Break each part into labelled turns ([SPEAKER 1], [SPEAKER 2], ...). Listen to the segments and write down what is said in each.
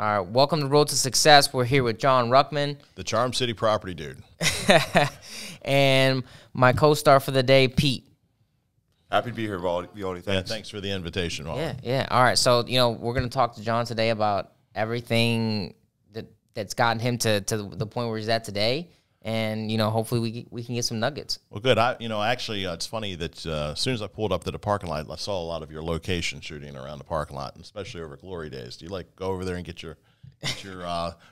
[SPEAKER 1] All right, welcome to Road to Success. We're here with John Ruckman.
[SPEAKER 2] The Charm City property dude.
[SPEAKER 1] And my co-star for the day, Pete.
[SPEAKER 3] Happy to be here, Violi. Thanks.
[SPEAKER 2] Yeah, thanks for the invitation. Wally.
[SPEAKER 1] Yeah. All right, so, we're going to talk to John today about everything that's gotten him to the point where he's at today. And, hopefully we can get some nuggets.
[SPEAKER 2] Well, good. Actually, it's funny that as soon as I pulled up to the parking lot, I saw a lot of your location shooting around the parking lot, and especially over Glory Days. Do you go over there and get your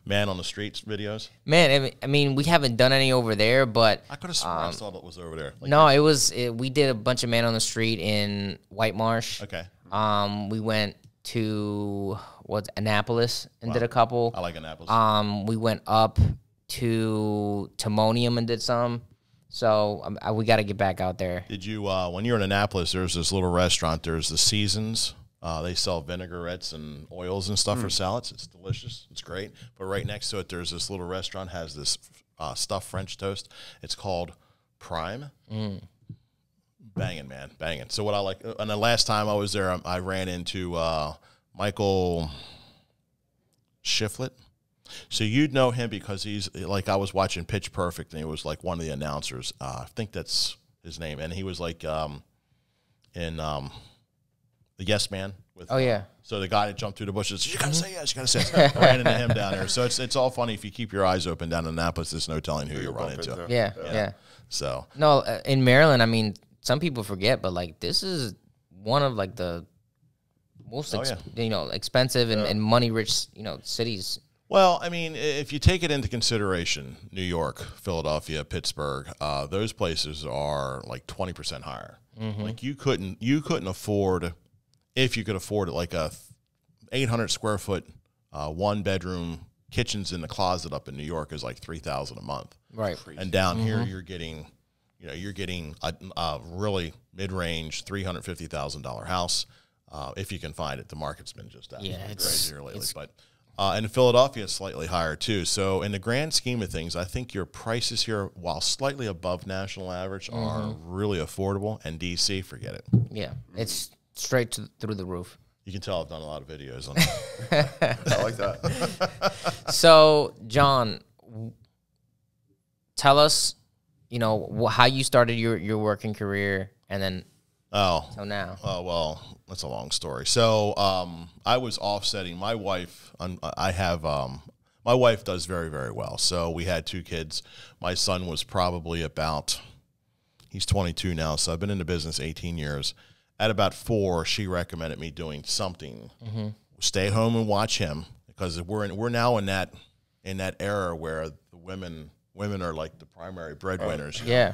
[SPEAKER 2] man on the streets videos?
[SPEAKER 1] Man, I mean, we haven't done any over there, but
[SPEAKER 2] I could have sworn I saw that was over there.
[SPEAKER 1] We did a bunch of man on the street in White Marsh.
[SPEAKER 2] Okay.
[SPEAKER 1] We went to Annapolis and did a couple.
[SPEAKER 2] I like Annapolis.
[SPEAKER 1] We went up to Timonium and did some. So we got to get back out there.
[SPEAKER 2] Did you, when you're in Annapolis, there's this little restaurant, there's the Seasons. They sell vinaigrettes and oils and stuff for salads. It's delicious. It's great. But right next to it, there's this little restaurant, has this stuffed French toast. It's called Prime. Banging, man. Banging. So what I like, and the last time I was there, I ran into Michael Shiflett. So you'd know him because he's I was watching Pitch Perfect, and he was like one of the announcers. I think that's his name, and he was like in the Yes Man.
[SPEAKER 1] Oh yeah.
[SPEAKER 2] So the guy that jumped through the bushes, you gotta say yes, you gotta say yes. I ran into him down there. So it's all funny if you keep your eyes open down in Annapolis. There's no telling who you run into.
[SPEAKER 1] Yeah.
[SPEAKER 2] So
[SPEAKER 1] no, in Maryland, I mean, some people forget, but this is one of the most expensive and money rich cities.
[SPEAKER 2] Well, I mean, if you take it into consideration, New York, Philadelphia, Pittsburgh, those places are 20% higher. Like you couldn't afford, if you could afford it, like a 800 square foot, 1 bedroom kitchens in the closet up in New York is like $3,000 a month.
[SPEAKER 1] Right.
[SPEAKER 2] And down here you're getting a really mid range $350,000 house if you can find it. The market's been just that crazy here lately, but. And in Philadelphia, it's slightly higher, too. So in the grand scheme of things, I think your prices here, while slightly above national average, are really affordable. And D.C., forget it.
[SPEAKER 1] Yeah, it's straight through the roof.
[SPEAKER 2] You can tell I've done a lot of videos on that.
[SPEAKER 3] I like that.
[SPEAKER 1] So, John, tell us, how you started your working career, and then so now.
[SPEAKER 2] Oh, well, that's a long story. So I was offsetting my wife. My wife does very, very well. So we had 2 kids. My son was probably he's 22 now, so I've been in the business 18 years. At about 4, she recommended me doing something. Stay home and watch him, because we're now in that era where the women are like the primary breadwinners.
[SPEAKER 1] Yeah.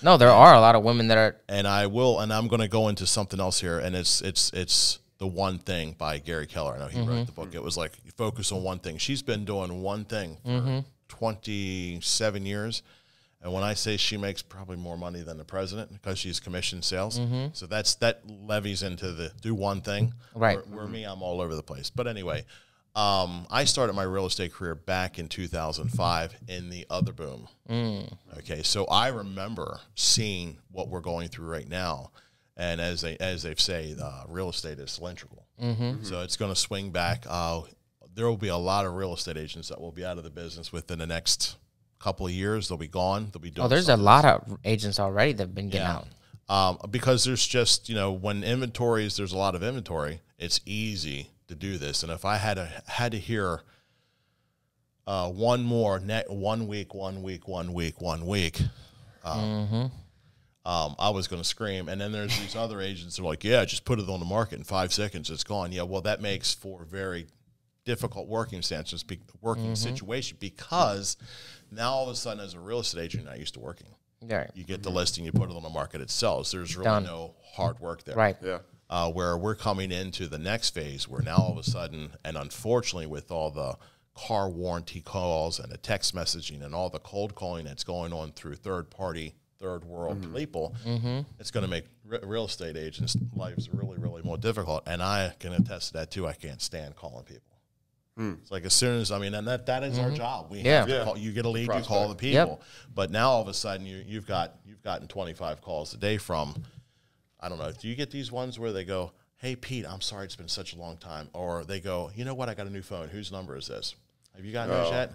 [SPEAKER 1] No, there are a lot of women that are.
[SPEAKER 2] And I'm going to go into something else here, and it's The One Thing by Gary Keller. I know he wrote the book. It was like, you focus on one thing. She's been doing one thing for 27 years. And when I say she makes probably more money than the president because she's commission sales. So that levies into the do one thing.
[SPEAKER 1] Right.
[SPEAKER 2] Where me, I'm all over the place. But anyway, I started my real estate career back in 2005 in the other boom. Okay, so I remember seeing what we're going through right now, and as they say, real estate is cylindrical. So it's going to swing back. There will be a lot of real estate agents that will be out of the business within the next couple of years. They'll be gone. They'll be doing.
[SPEAKER 1] There's a lot of agents already that've been getting out.
[SPEAKER 2] Because there's just when there's a lot of inventory, it's easy to do this. And if I had to hear one more 1 week, I was going to scream. And then there's these other agents that are like, yeah, just put it on the market in 5 seconds, it's gone. Yeah, well, that makes for very difficult working situation, because now all of a sudden, as a real estate agent, you're not used to working.
[SPEAKER 1] Right.
[SPEAKER 2] You get the listing, you put it on the market, it sells. There's really no hard work there.
[SPEAKER 1] Right.
[SPEAKER 3] Yeah.
[SPEAKER 2] Where we're coming into the next phase, where now all of a sudden, and unfortunately with all the car warranty calls and the text messaging and all the cold calling that's going on through third world people, it's going to make real estate agents' lives really, really more difficult. And I can attest to that too. I can't stand calling people. It's like as soon as, and that is our job. We have to call, you get a lead, you call the people. But now all of a sudden you've gotten 25 calls a day from, I don't know, do you get these ones where they go, hey, Pete, I'm sorry it's been such a long time. Or they go, you know what, I got a new phone. Whose number is this? Have you gotten those yet?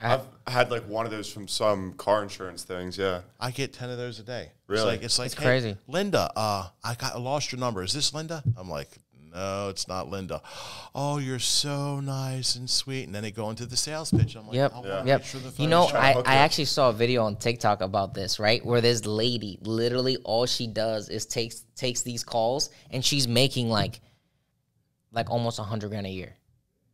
[SPEAKER 3] I've had like one of those from some car insurance things. Yeah.
[SPEAKER 2] I get 10 of those a day.
[SPEAKER 3] Really?
[SPEAKER 2] It's like
[SPEAKER 1] It's
[SPEAKER 2] hey,
[SPEAKER 1] crazy.
[SPEAKER 2] Linda, I lost your number. Is this Linda? I'm like, no, it's not Linda. Oh, you're so nice and sweet. And then they go into the sales pitch. I'm like,
[SPEAKER 1] Yep.
[SPEAKER 2] I wanna
[SPEAKER 1] Yep.
[SPEAKER 2] make sure the
[SPEAKER 1] You
[SPEAKER 2] phone
[SPEAKER 1] know,
[SPEAKER 2] is sharp.
[SPEAKER 1] I actually saw a video on TikTok about this, right? Where this lady, literally all she does is takes these calls, and she's making like almost $100,000 a year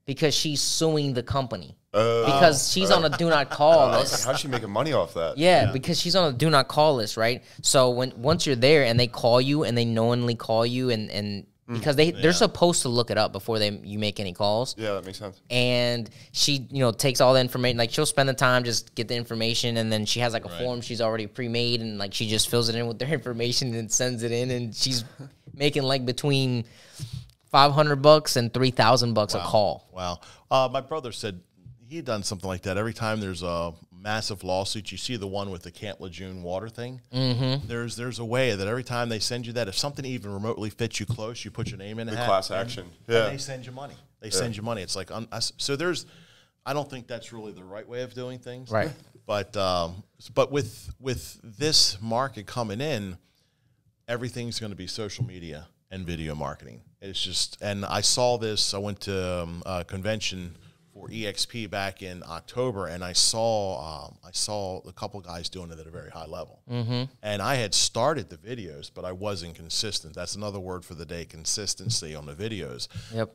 [SPEAKER 1] because she's suing the company because she's on a do not call
[SPEAKER 3] I was like,
[SPEAKER 1] list.
[SPEAKER 3] how's she making money off that?
[SPEAKER 1] Yeah, because she's on a do not call list, right? So once you're there and they call you and they knowingly call you and because they're supposed to look it up before you make any calls.
[SPEAKER 3] Yeah, that makes sense.
[SPEAKER 1] And she, takes all the information. Like, she'll spend the time, just get the information, and then she has like a form she's already pre-made, and like she just fills it in with their information and sends it in, and she's making like between $500 and $3,000 a call.
[SPEAKER 2] Wow. My brother said he'd done something like that. Every time there's a massive lawsuit, you see the one with the Camp Lejeune water thing. Mm-hmm. There's a way that every time they send you that, if something even remotely fits you close, you put your name in a
[SPEAKER 3] The
[SPEAKER 2] hat.
[SPEAKER 3] class action.
[SPEAKER 2] And
[SPEAKER 3] Yeah.
[SPEAKER 2] they send you money. Send you money. It's like, so there's, I don't think that's really the right way of doing things.
[SPEAKER 1] Right.
[SPEAKER 2] But with this market coming in, everything's going to be social media and video marketing. It's just, and I saw this, I went to a convention for EXP back in October, and I saw a couple guys doing it at a very high level. Mm-hmm. And I had started the videos, but I wasn't consistent. That's another word for the day: consistency on the videos.
[SPEAKER 1] Yep.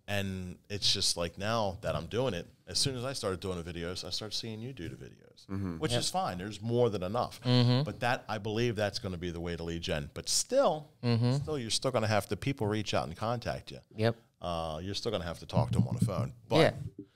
[SPEAKER 2] And it's just like now that I'm doing it, as soon as I started doing the videos, I started seeing you do the videos, which is fine. There's more than enough. But that, I believe that's going to be the way to lead gen. But still, you're still going to have to, people reach out and contact you.
[SPEAKER 1] Yep.
[SPEAKER 2] You're still going to have to talk to them on the phone. But
[SPEAKER 1] Yeah.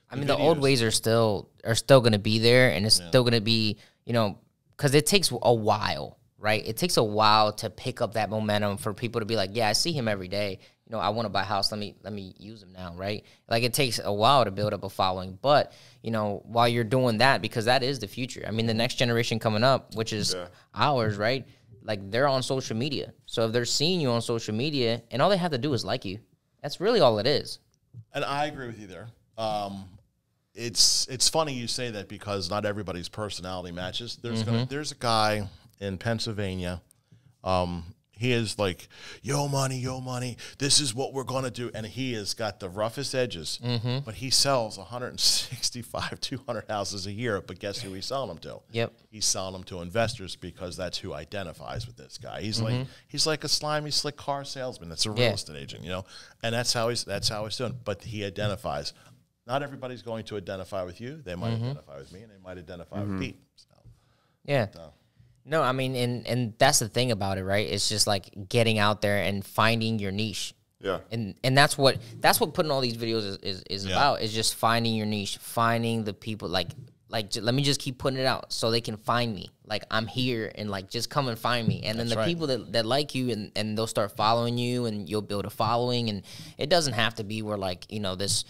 [SPEAKER 1] I mean, the old ways are still going to be there, and it's still going to be, because it takes a while, right? It takes a while to pick up that momentum for people to be like, yeah, I see him every day. I want to buy a house. Let me use him now, right? Like, it takes a while to build up a following. But, while you're doing that, because that is the future. I mean, the next generation coming up, which is ours, right? Like, they're on social media. So if they're seeing you on social media, and all they have to do is like you, that's really all it is.
[SPEAKER 2] And I agree with you there. It's funny you say that because not everybody's personality matches. There's a guy in Pennsylvania. He is like, yo, money, this is what we're going to do. And he has got the roughest edges, but he sells 165, 200 houses a year. But guess who he's selling them to?
[SPEAKER 1] Yep.
[SPEAKER 2] He's selling them to investors because that's who identifies with this guy. He's like a slimy, slick car salesman. That's a real estate agent, and that's how he's doing. But he identifies. Not everybody's going to identify with you. They might identify with me, and they might identify with Pete. So,
[SPEAKER 1] Yeah. No, I mean, and that's the thing about it, right? It's just like getting out there and finding your niche.
[SPEAKER 3] Yeah.
[SPEAKER 1] And that's what putting all these videos is about, is just finding your niche, finding the people, like let me just keep putting it out so they can find me. Like, I'm here, and like, just come and find me. And then the people that like you, and they'll start following you, and you'll build a following. And it doesn't have to be where, like, this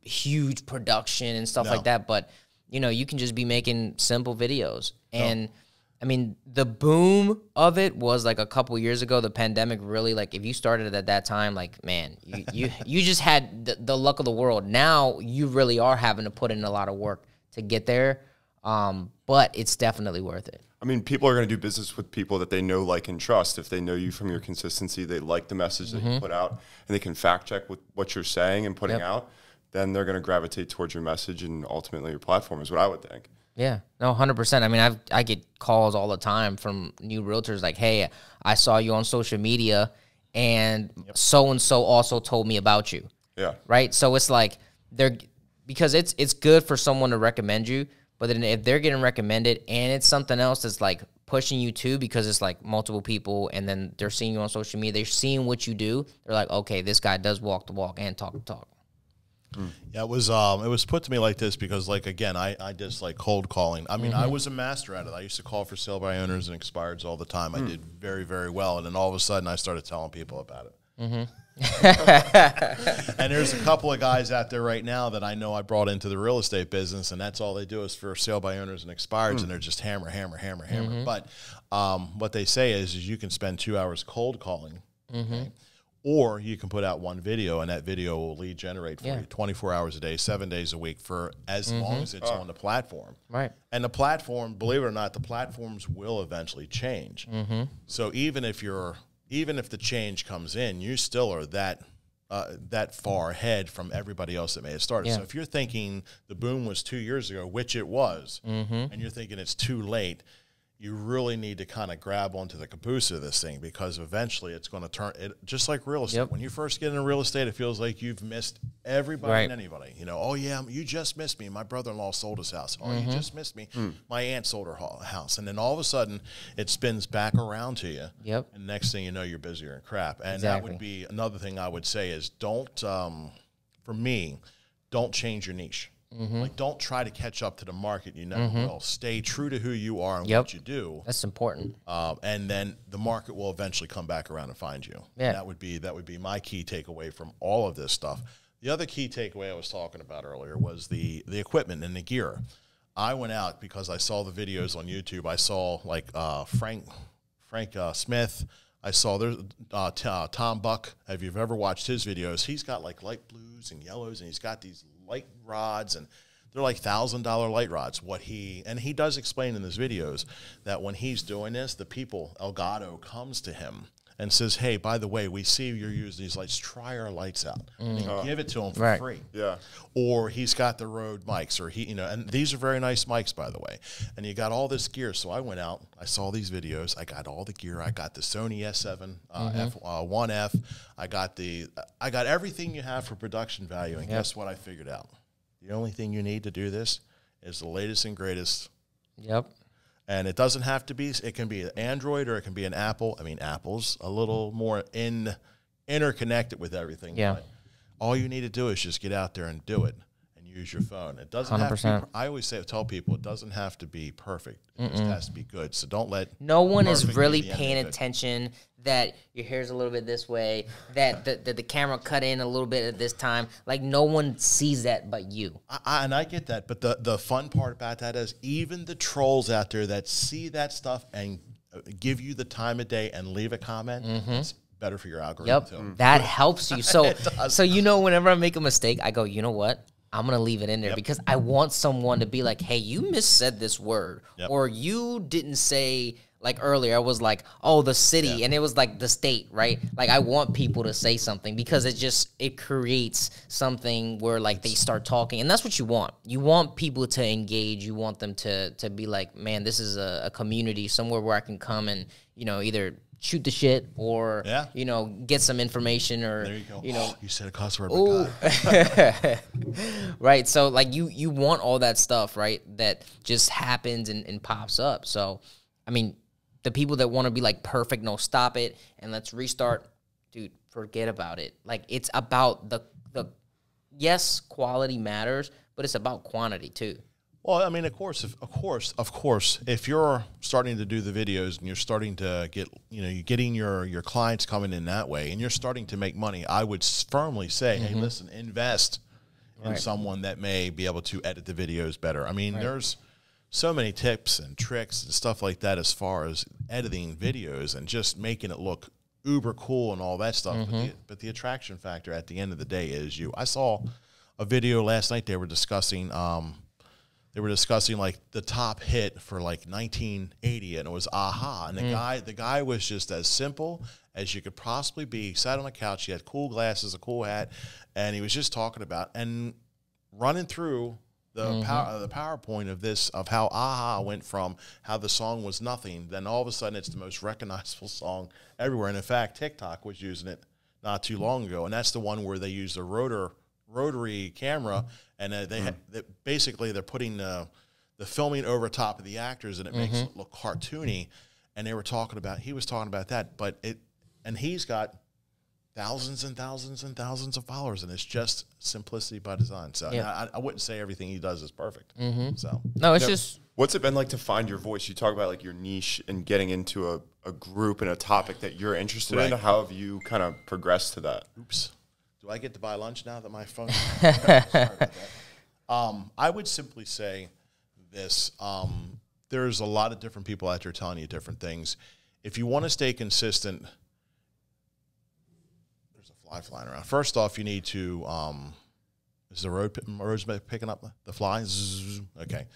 [SPEAKER 1] huge production and stuff like that, but you can just be making simple videos. And I mean, the boom of it was like a couple years ago. The pandemic really, like, if you started at that time, like, man, you just had the luck of the world. Now you really are having to put in a lot of work to get there, but it's definitely worth it.
[SPEAKER 3] I mean, people are going to do business with people that they know, like, and trust. If they know you from your consistency, they like the message that you put out, and they can fact check with what you're saying and putting out, then they're going to gravitate towards your message and ultimately your platform, is what I would think.
[SPEAKER 1] Yeah, no, 100%. I mean, I get calls all the time from new realtors like, hey, I saw you on social media, and so-and-so also told me about you.
[SPEAKER 3] Yeah.
[SPEAKER 1] Right? So it's like, because it's good for someone to recommend you, but then if they're getting recommended and it's something else that's like pushing you too, because it's like multiple people, and then they're seeing you on social media, they're seeing what you do, they're like, okay, this guy does walk the walk and talk the talk.
[SPEAKER 2] Yeah, it was put to me like this because, like, again, I just like cold calling. I mean, I was a master at it. I used to call for sale by owners and expireds all the time. I did very, very well, and then all of a sudden I started telling people about it. And there's a couple of guys out there right now that I know I brought into the real estate business, and that's all they do is for sale by owners and expireds, and they're just hammer. But what they say is you can spend 2 hours cold calling, okay? Or you can put out one video, and that video will lead generate for you 24 hours a day, 7 days a week for as long as it's on the platform.
[SPEAKER 1] Right.
[SPEAKER 2] And the platform, believe it or not, the platforms will eventually change. So even if the change comes in, you still are that far ahead from everybody else that may have started. So if you're thinking the boom was 2 years ago, which it was, and you're thinking it's too late, you really need to kind of grab onto the caboose of this thing, because eventually it's going to turn it just like real estate. When you first get into real estate, it feels like you've missed everybody and anybody. You know, oh yeah, you just missed me. My brother-in-law sold his house. Oh, you just missed me. My aunt sold her house. And then all of a sudden it spins back around to you. And next thing you know, you're busier than crap. And that would be another thing I would say is don't, for me, don't change your niche. Like, don't try to catch up to the market. You never will. Stay true to who you are and what you do.
[SPEAKER 1] That's important.
[SPEAKER 2] And then the market will eventually come back around and find you. And that would be my key takeaway from all of this stuff. The other key takeaway I was talking about earlier was the equipment and the gear. I went out because I saw the videos on YouTube. I saw like Frank Smith. I saw there's Tom Buck. If you've ever watched his videos, he's got like light blues and yellows, and he's got these light rods, and they're like $1,000 light rods. He does explain in his videos that when he's doing this, the people, Elgato comes to him and says, hey, by the way, we see you're using these lights. Try our lights out. And give it to him for free. Or he's got the Rode mics, or and these are very nice mics, by the way. And you got all this gear. So I went out, I saw these videos, I got all the gear. I got the Sony S7 F1F. I got everything you have for production value. And guess what I figured out? The only thing you need to do this is the latest and greatest. And it doesn't have to be, it can be an Android or it can be an Apple. I mean, Apple's a little more interconnected with everything. But all you need to do is just get out there and do it and use your phone. It doesn't 100%. Have to be, I always tell people it doesn't have to be perfect. It just has to be good. So don't let
[SPEAKER 1] no one is really paying attention that your hair's a little bit this way, that the camera cut in a little bit at this time. Like, no one sees that but you.
[SPEAKER 2] And I get that. But the fun part about that is even the trolls out there that see that stuff and give you the time of day and leave a comment, it's better for your algorithm too.
[SPEAKER 1] That helps you. So whenever I make a mistake, I go, you know what? I'm going to leave it in there because I want someone to be like, hey, you missaid this word. Or you didn't say, like earlier, I was like, oh, the city. And it was like the state, right? Like, I want people to say something because it creates something where like they start talking. And that's what you want. You want people to engage. You want them to be like, man, this is a community, somewhere where I can come and, either shoot the shit or, get some information or,
[SPEAKER 2] there you go. You said a cuss word.
[SPEAKER 1] Right. So like you want all that stuff, right? That just happens and pops up. So, I mean, the people that want to be like perfect, no, stop it and let's restart, dude, forget about it. Like, it's about the yes, quality matters, but it's about quantity too.
[SPEAKER 2] Well, I mean, of course, if you're starting to do the videos and you're starting to get, you're getting your clients coming in that way and you're starting to make money, I would firmly say, hey, listen, invest in someone that may be able to edit the videos better. I mean, there's so many tips and tricks and stuff like that as far as editing videos and just making it look uber cool and all that stuff. But the attraction factor at the end of the day is you. I saw a video last night. They were discussing like the top hit for like 1980, and it was Aha. And the guy was just as simple as you could possibly be. He sat on a couch. He had cool glasses, a cool hat, and he was just talking about and running through the PowerPoint of how Aha went from how the song was nothing, then all of a sudden it's the most recognizable song everywhere. And in fact, TikTok was using it not too long ago, and that's the one where they use the rotary camera, and they're putting the filming over top of the actors, and it makes it look cartoony. And he was talking about that, and he's got thousands and thousands and thousands of followers, and it's just simplicity by design. So I wouldn't say everything he does is perfect. So
[SPEAKER 1] no, it's just.
[SPEAKER 3] What's it been like to find your voice? You talk about like your niche and getting into a group and a topic that you're interested in. How have you kind of progressed to that?
[SPEAKER 2] Oops. Do I get to buy lunch now that my phone? Sorry about that. I would simply say this. There's a lot of different people out there telling you different things. If you want to stay consistent, fly flying around. First off, you need to is the roads picking up the fly? Zzz, okay.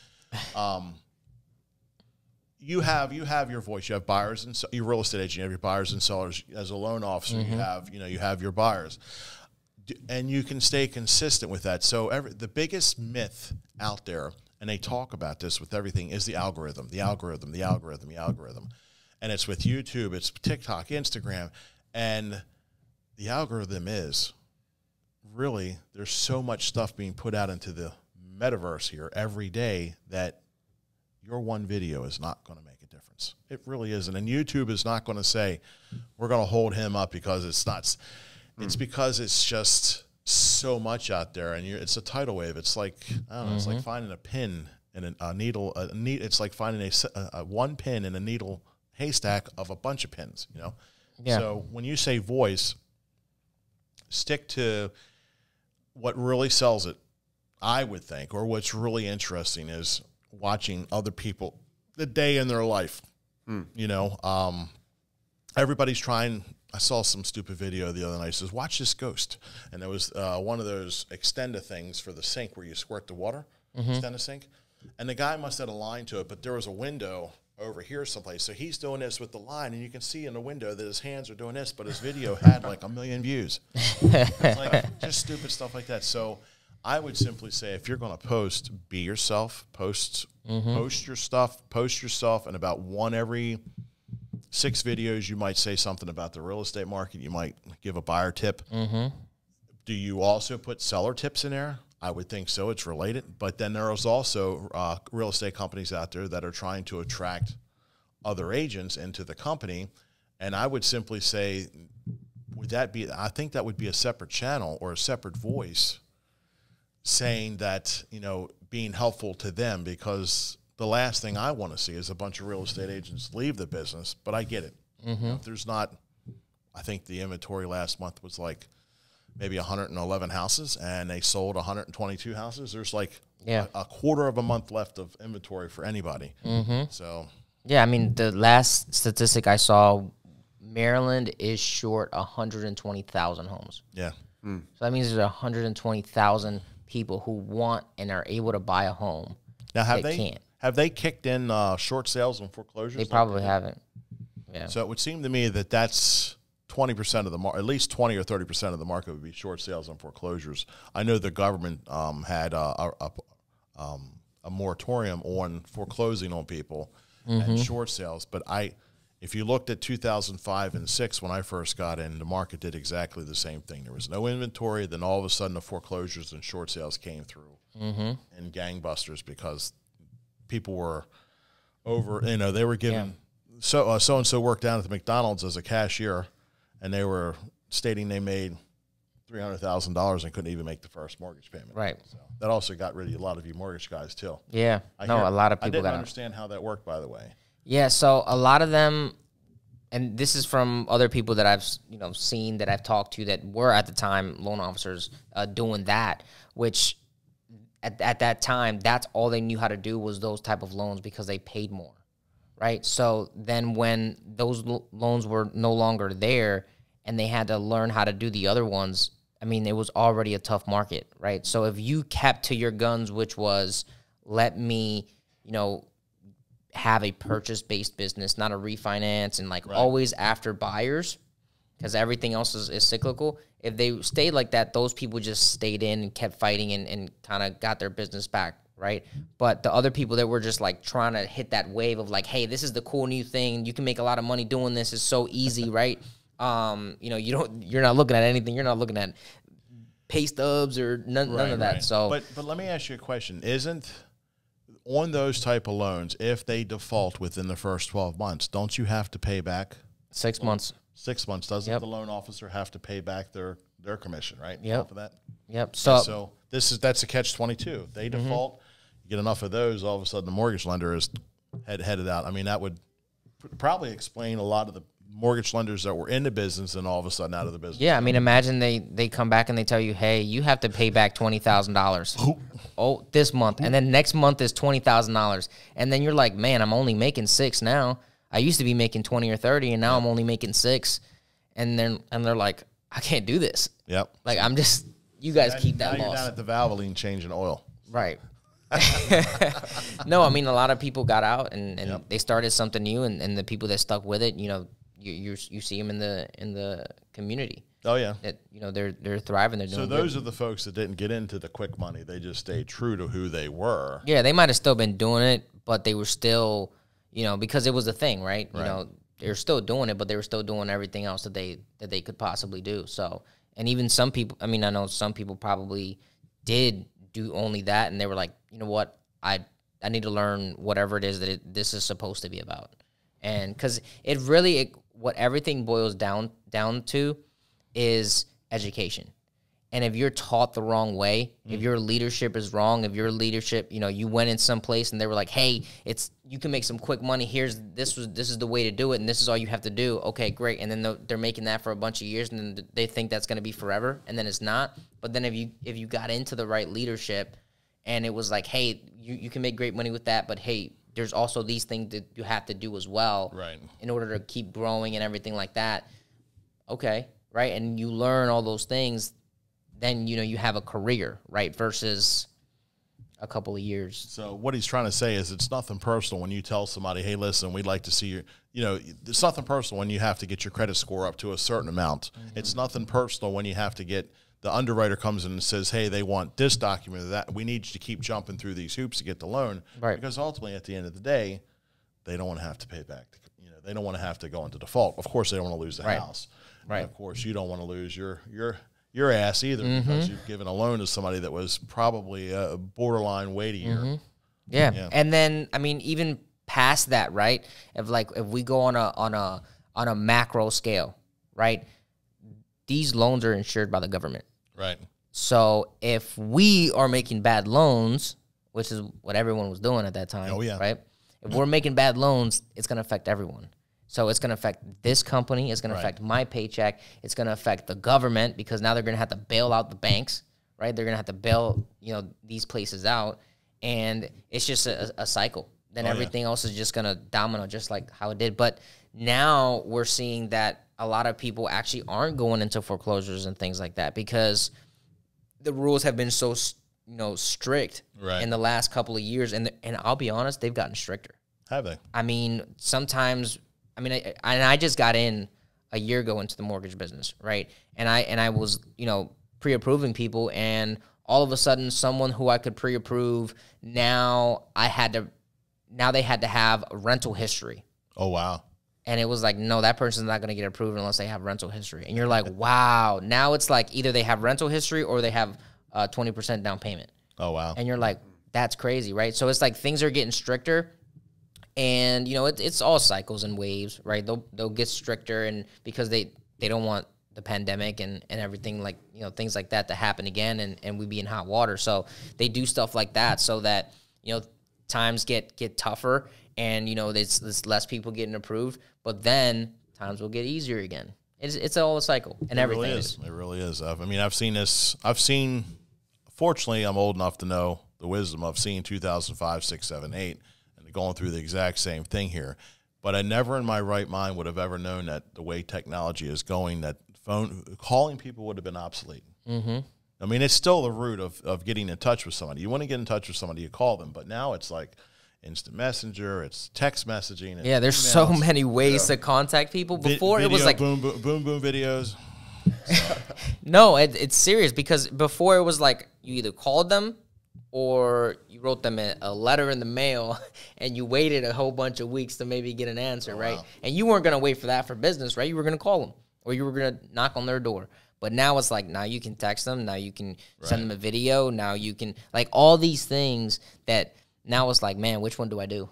[SPEAKER 2] You have your voice. You have buyers and your real estate agent. You have your buyers and sellers. As a loan officer, you have your buyers, and you can stay consistent with that. So the biggest myth out there, and they talk about this with everything, is the algorithm, and it's with YouTube, it's TikTok, Instagram, and the algorithm is really, there's so much stuff being put out into the metaverse here every day that your one video is not going to make a difference. It really isn't. And YouTube is not going to say, we're going to hold him up because it's not. It's because it's just so much out there. And it's a tidal wave. It's like, I don't know, it's like finding a pin in a needle. It's like finding a one pin in a needle haystack of a bunch of pins, you know? Yeah. So when you say voice, stick to what really sells it, I would think, or what's really interesting is watching other people, the day in their life. You know, everybody's trying. I saw some stupid video the other night. It says, watch this ghost. And there was one of those extender things for the sink where you squirt the water, extender sink. And the guy must have had a line to it, but there was a window over here someplace. So he's doing this with the line, and you can see in the window that his hands are doing this, but his video had like 1 million views. It's like just stupid stuff like that. So I would simply say, if you're going to post, be yourself, post your stuff, post yourself, and about one every 6 videos, you might say something about the real estate market. You might give a buyer tip. Do you also put seller tips in there? I would think so. It's related. But then there's also real estate companies out there that are trying to attract other agents into the company. And I would simply say, I think that would be a separate channel or a separate voice saying that, you know, being helpful to them, because the last thing I want to see is a bunch of real estate agents leave the business. But I get it. You know, if there's not, I think the inventory last month was like maybe 111 houses, and they sold 122 houses. There's like a quarter of a month left of inventory for anybody. So
[SPEAKER 1] yeah, I mean, the last statistic I saw, Maryland is short 120,000 homes.
[SPEAKER 2] Yeah.
[SPEAKER 1] So that means there's 120,000 people who want and are able to buy a home.
[SPEAKER 2] Now, have they kicked in short sales and foreclosures?
[SPEAKER 1] They probably haven't. Yeah.
[SPEAKER 2] So it would seem to me that that's 20% of the market, at least 20 or 30% of the market would be short sales and foreclosures. I know the government had a moratorium on foreclosing on people and short sales, but if you looked at 2005 and 6 when I first got in, the market did exactly the same thing. There was no inventory. Then all of a sudden the foreclosures and short sales came through in gangbusters because people were over, you know, they were giving so-and-so worked down at the McDonald's as a cashier, and they were stating they made $300,000 and couldn't even make the first mortgage payment.
[SPEAKER 1] Right.
[SPEAKER 2] So that also got rid of a lot of you mortgage guys too.
[SPEAKER 1] Yeah. A lot of people
[SPEAKER 2] I didn't understand how that worked, by the way.
[SPEAKER 1] Yeah, so a lot of them, and this is from other people that I've seen, that I've talked to, that were at the time loan officers doing that, which at that time, that's all they knew how to do was those type of loans because they paid more, right? So then when those loans were no longer there and they had to learn how to do the other ones, I mean, it was already a tough market, right? So if you kept to your guns, which was, let me, have a purchase-based business, not a refinance, and always after buyers, because everything else is cyclical. If they stayed like that, those people just stayed in and kept fighting and kind of got their business back, right? But the other people that were just trying to hit that wave of hey, this is the cool new thing. You can make a lot of money doing this. It's so easy, right? You're not looking at anything. You're not looking at pay stubs or none of that. Right. So,
[SPEAKER 2] but let me ask you a question. Isn't on those type of loans, if they default within the first 12 months, don't you have to pay back
[SPEAKER 1] 6 months?
[SPEAKER 2] 6 months. Doesn't the loan officer have to pay back their commission, right?
[SPEAKER 1] Yep.
[SPEAKER 2] Off of that?
[SPEAKER 1] Yep.
[SPEAKER 2] So that's a catch-22. They default, you get enough of those, all of a sudden the mortgage lender is headed out. I mean, that would probably explain a lot of the mortgage lenders that were in the business and all of a sudden out of the business.
[SPEAKER 1] Yeah, I mean, imagine they come back and they tell you, hey, you have to pay back $20,000 this month, and then next month is $20,000, and then you're like, man, I'm only making $6 now. I used to be making 20 or 30, and now I'm only making $6, and they're like, I can't do this.
[SPEAKER 2] Yep.
[SPEAKER 1] Like, I'm just, you guys keep that
[SPEAKER 2] now you're
[SPEAKER 1] loss.
[SPEAKER 2] down at the Valvoline changing oil.
[SPEAKER 1] Right. No, I mean, a lot of people got out and
[SPEAKER 2] Yep.
[SPEAKER 1] they started something new, and the people that stuck with it, you know, you see them in the community.
[SPEAKER 2] Oh yeah.
[SPEAKER 1] That, you know, they're thriving. They're doing
[SPEAKER 2] So
[SPEAKER 1] good.
[SPEAKER 2] those are the folks that didn't get into the quick money. They just stayed true to who they were.
[SPEAKER 1] Yeah, they might have still been doing it, but they were still, you know, because it was a thing, right? You know, they're still doing it, but they were still doing everything else that they could possibly do. So, and even some people, I mean, I know some people probably did do only that, and they were like, you know what, I need to learn whatever it is that this is supposed to be about. And because it really, what everything boils down to is education. And if you're taught the wrong way, if your leadership is wrong, if your leadership, you know, you went in some place and they were like, hey, you can make some quick money. This is the way to do it, and this is all you have to do. Okay, great. And then they're making that for a bunch of years, and then they think that's going to be forever, and then it's not. But then if you got into the right leadership, and it was like, hey, you can make great money with that, but hey, there's also these things that you have to do as well,
[SPEAKER 2] Right.
[SPEAKER 1] in order to keep growing and everything like that. Okay, right? And you learn all those things, then, you know, you have a career, right? Versus a couple of years.
[SPEAKER 2] So what he's trying to say is it's nothing personal when you tell somebody, hey, listen, we'd like to see your, you know, it's nothing personal when you have to get your credit score up to a certain amount. Mm-hmm. It's nothing personal when you have to get, the underwriter comes in and says, hey, they want this document or that. We need you to keep jumping through these hoops to get the loan.
[SPEAKER 1] Right.
[SPEAKER 2] Because ultimately, at the end of the day, they don't want to have to pay back. You know, they don't want to have to go into default. Of course, they don't want to lose the house.
[SPEAKER 1] Right.
[SPEAKER 2] And of course, you don't want to lose your ass either, because you've given a loan to somebody that was probably a borderline weightier.
[SPEAKER 1] Yeah. And then, I mean, even past that, right? If we go on a macro scale, right? These loans are insured by the government.
[SPEAKER 2] Right.
[SPEAKER 1] So if we are making bad loans, which is what everyone was doing at that time, right? If we're making bad loans, it's going to affect everyone. So it's going to affect this company. It's going to affect my paycheck. It's going to affect the government, because now they're going to have to bail out the banks, right? They're going to have to bail, you know, these places out, and it's just a cycle. Then everything else is just going to domino, just like how it did. But now we're seeing that a lot of people actually aren't going into foreclosures and things like that, because the rules have been so, you know, strict in the last couple of years. And I'll be honest, they've gotten stricter.
[SPEAKER 2] Have they?
[SPEAKER 1] I mean, sometimes, I mean, I just got in a year ago into the mortgage business, right? And I was, you know, pre-approving people, and all of a sudden, someone who I could pre-approve, now they had to have a rental history.
[SPEAKER 2] Oh, wow.
[SPEAKER 1] And it was like, no, that person's not going to get approved unless they have rental history. And you're like, wow. Now it's like either they have rental history or they have 20% down payment.
[SPEAKER 2] Oh, wow.
[SPEAKER 1] And you're like, that's crazy, right? So it's like things are getting stricter. And, you know, it's all cycles and waves, right? They'll get stricter, and because they don't want the pandemic and everything, like, you know, things like that to happen again, and we be in hot water. So they do stuff like that so that, you know, times get tougher, and, you know, there's less people getting approved, but then times will get easier again. It's all a cycle, and everything
[SPEAKER 2] really is. It really is. I mean, I've seen this. Fortunately, I'm old enough to know the wisdom of seeing 2005, 6, 7, 8, and going through the exact same thing here. But I never in my right mind would have ever known that the way technology is going, that calling people would have been obsolete. Mm-hmm. I mean, it's still the root of getting in touch with somebody. You want to get in touch with somebody, you call them. But now it's like instant messenger, it's text messaging.
[SPEAKER 1] Yeah, there's so many ways to contact people. Before it was like
[SPEAKER 2] boom videos.
[SPEAKER 1] No, it's serious, because before it was like you either called them or you wrote them a letter in the mail, and you waited a whole bunch of weeks to maybe get an answer, right? Wow. And you weren't going to wait for that for business, right? You were going to call them, or you were going to knock on their door. But now it's like, now you can text them, now you can send them a video, now you can, like, all these things that now it's like, man, which one do I do,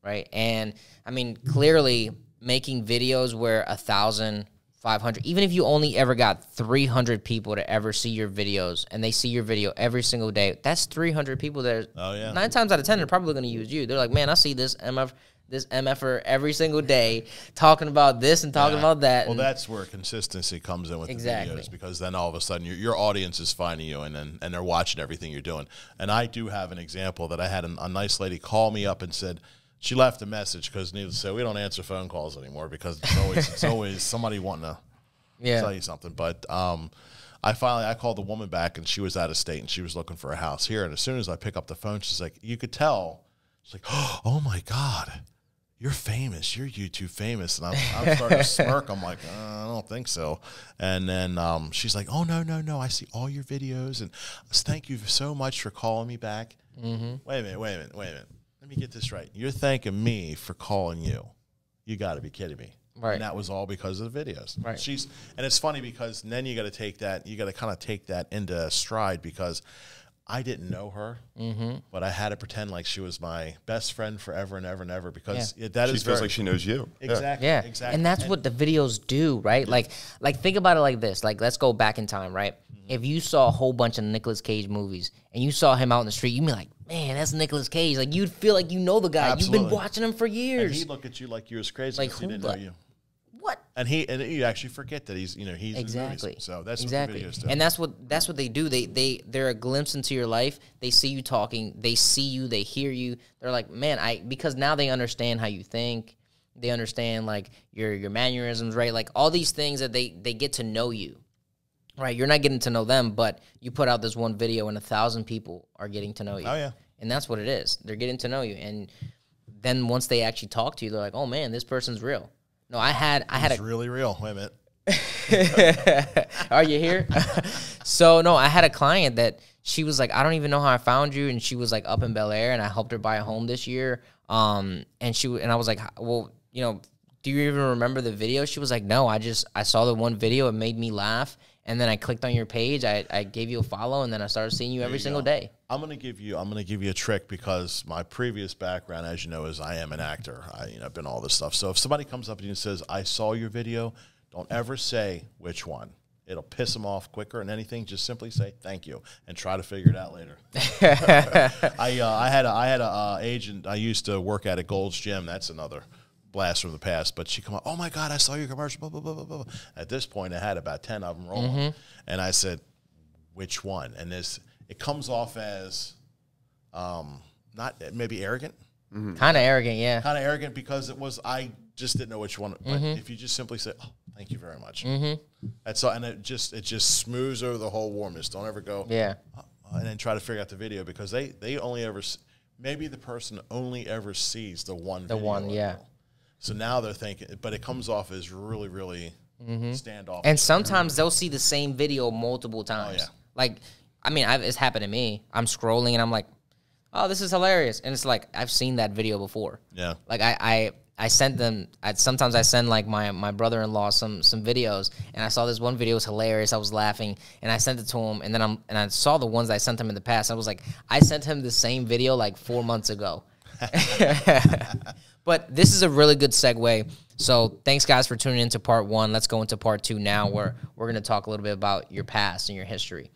[SPEAKER 1] right? And, I mean, clearly making videos where 1,500, even if you only ever got 300 people to ever see your videos, and they see your video every single day, that's 300 people that are, 9 times out of 10 are probably going to use you. They're like, man, I see this MFer every single day talking about this and talking about that.
[SPEAKER 2] Well, that's where consistency comes in with the videos, because then all of a sudden your audience is finding you, and they're watching everything you're doing. And I do have an example that I had a nice lady call me up and said, she left a message, because needless to say, we don't answer phone calls anymore, because it's always somebody wanting to
[SPEAKER 1] Yeah.
[SPEAKER 2] tell you something. But I called the woman back, and she was out of state, and she was looking for a house here. And as soon as I pick up the phone, she's like, you could tell. She's like, oh my God, you're famous. You're YouTube famous. And I'm starting to smirk. I'm like, I don't think so. And then she's like, oh, no. I see all your videos. And thank you so much for calling me back. Wait a minute. Let me get this right. You're thanking me for calling you. You got to be kidding me.
[SPEAKER 1] Right.
[SPEAKER 2] And that was all because of the videos.
[SPEAKER 1] Right.
[SPEAKER 2] And it's funny because then you got to take that, you got to kind of take that into stride, because I didn't know her, but I had to pretend like she was my best friend forever and ever and ever, because that
[SPEAKER 3] She
[SPEAKER 2] is
[SPEAKER 3] feels like she knows you.
[SPEAKER 2] exactly.
[SPEAKER 1] Yeah,
[SPEAKER 2] Exactly.
[SPEAKER 1] and that's what the videos do, right? Like think about it like this. Like, let's go back in time, right? If you saw a whole bunch of Nicolas Cage movies and you saw him out in the street, you'd be like, man, that's Nicolas Cage. Like, you'd feel like you know the guy.
[SPEAKER 2] Absolutely.
[SPEAKER 1] You've been watching him for
[SPEAKER 2] And
[SPEAKER 1] years.
[SPEAKER 2] he'd look at you like you was crazy,
[SPEAKER 1] Like,
[SPEAKER 2] because he
[SPEAKER 1] who
[SPEAKER 2] didn't know
[SPEAKER 1] the-
[SPEAKER 2] you.
[SPEAKER 1] What?
[SPEAKER 2] And you actually forget that he's he's
[SPEAKER 1] Exactly.
[SPEAKER 2] in movies. So that's
[SPEAKER 1] exactly.
[SPEAKER 2] what the videos do.
[SPEAKER 1] And that's what they do. They're a glimpse into your life. They see you talking. They see you. They hear you. They're like, man, because now they understand how you think. They understand like your mannerisms, right? Like all these things that they get to know you, right? You're not getting to know them, but you put out this one video and 1,000 people are getting to know you.
[SPEAKER 2] Oh, yeah.
[SPEAKER 1] And that's what it is. They're getting to know you, and then once they actually talk to you, they're like, oh man, this person's real. No, I had
[SPEAKER 2] It's really real. Wait a minute.
[SPEAKER 1] Are you here? So no, I had a client that she was like, I don't even know how I found you, and she was like up in Bel Air, and I helped her buy a home this year. And I was like, well, do you even remember the video? She was like, no, I saw the one video, it made me laugh, and then I clicked on your page, I gave you a follow, and then I started seeing you every single day.
[SPEAKER 2] I'm gonna give you a trick, because my previous background, as you know, is I am an actor. I've been all this stuff. So if somebody comes up to you and says, I saw your video, don't ever say which one. It'll piss them off quicker than anything. Just simply say thank you and try to figure it out later. I had a agent I used to work at Gold's Gym. That's another blast from the past. But she come up, oh my God, I saw your commercial. Blah, blah, blah, blah, blah. At this point, I had about 10 of them rolling, and I said, which one? And it comes off as not maybe arrogant.
[SPEAKER 1] Kind of arrogant, yeah.
[SPEAKER 2] Kind of arrogant, because I just didn't know which one. But if you just simply say, oh, thank you very much. That's all, and it just smooths over the whole warmness. Don't ever go, and then try to figure out the video, because they only ever, maybe the person only ever sees the one video.
[SPEAKER 1] The one, yeah.
[SPEAKER 2] So now they're thinking, but it comes off as really, really standoff.
[SPEAKER 1] And sometimes they'll see the same video multiple times.
[SPEAKER 2] yeah.
[SPEAKER 1] Like, I mean, it's happened to me. I'm scrolling and I'm like, oh, this is hilarious. And it's like, I've seen that video before.
[SPEAKER 2] Yeah.
[SPEAKER 1] Like I sent them, sometimes I send like my brother-in-law some videos, and I saw this one video was hilarious. I was laughing, and I sent it to him, and then I saw the ones I sent him in the past. I was like, I sent him the same video like 4 months ago. But this is a really good segue. So thanks, guys, for tuning into part one. Let's go into part two now, where we're going to talk a little bit about your past and your history.